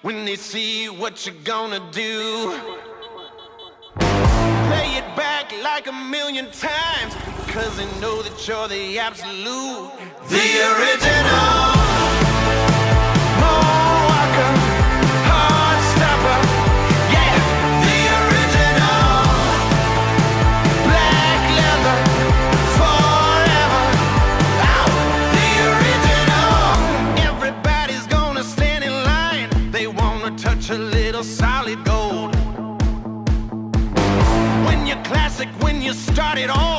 when they see what you're gonna do. Play it back like a million times, cause they know that you're the absolute, the original. Moonwalker, heartstopper, yeah, the original. Black leather, forever, oh, the original. Everybody's gonna stand in line, they wanna touch a little solid gold. When you're classic, when you start it all,